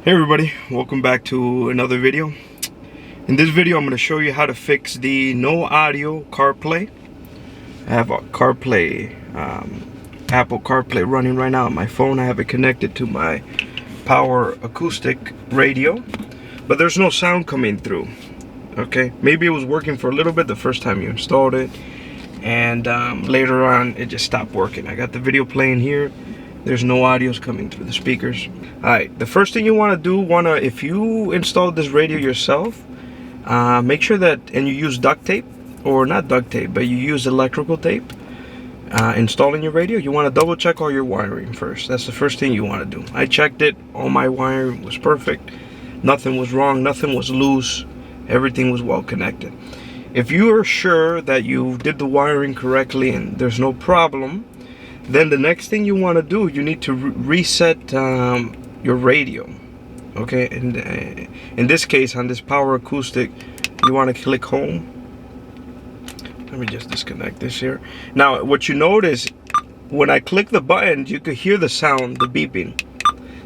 Hey everybody, welcome back to another video. In this video I'm going to show you how to fix the no audio CarPlay. I have a CarPlay, Apple CarPlay running right now on my phone. I have it connected to my Power Acoustik Radio, but there's no sound coming through. Okay, maybe it was working for a little bit the first time you installed it, and later on it just stopped working. I got the video playing here. There's no audios coming through the speakers. Alright, the first thing you want to do, if you install this radio yourself, make sure that, and you use duct tape, or not duct tape, but you use electrical tape, installing your radio, you want to double check all your wiring first. That's the first thing you want to do. I checked it, all my wiring was perfect, nothing was wrong, nothing was loose, everything was well connected. If you are sure that you did the wiring correctly and there's no problem, then the next thing you want to do, you need to reset your radio. Okay, and in this case, on this Power Acoustik, you want to click home. Let me just disconnect this here. Now, what you notice, when I click the button, you could hear the sound, the beeping.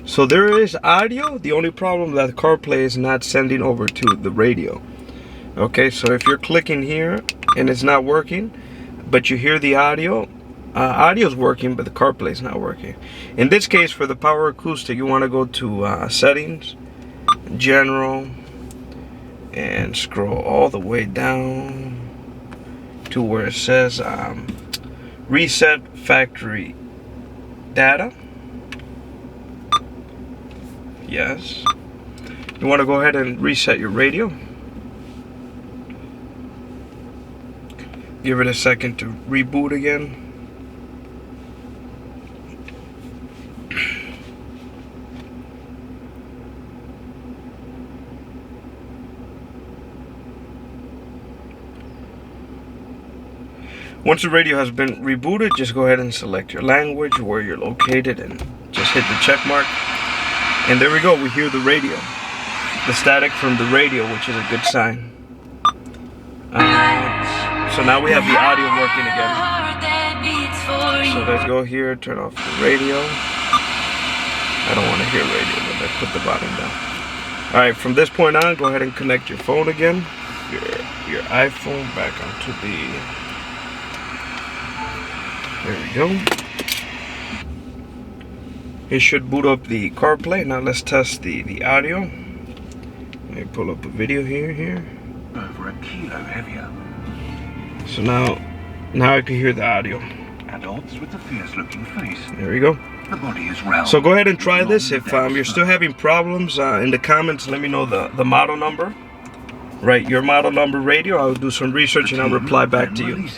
So there is audio. The only problem that CarPlay is not sending over to the radio. Okay, so if you're clicking here and it's not working, but you hear the audio, audio's working, but the CarPlay is not working. In this case, for the Power Acoustik, you want to go to settings, general, and scroll all the way down to where it says reset factory data. Yes. You want to go ahead and reset your radio. Give it a second to reboot again. Once the radio has been rebooted, just go ahead and select your language, where you're located, and just hit the check mark. And there we go, we hear the radio. The static from the radio, which is a good sign. So now we have the audio working again. So let's go here, turn off the radio. I don't want to hear radio, but let's put the volume down. Alright, from this point on, go ahead and connect your phone again. Your iPhone back onto the... There we go. It should boot up the CarPlay. Now let's test the audio. Let me pull up a video here. Over a kilo heavier. So now I can hear the audio. Adults with a fierce-looking face. There we go. The body is round. So go ahead and try this. If you're still having problems, in the comments, let me know the model number. Right, your model number radio. I'll do some research and I'll reply back to you.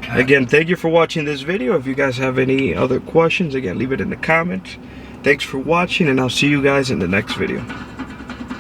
Again, thank you for watching this video. If you guys have any other questions, again, leave it in the comments. Thanks for watching, and I'll see you guys in the next video.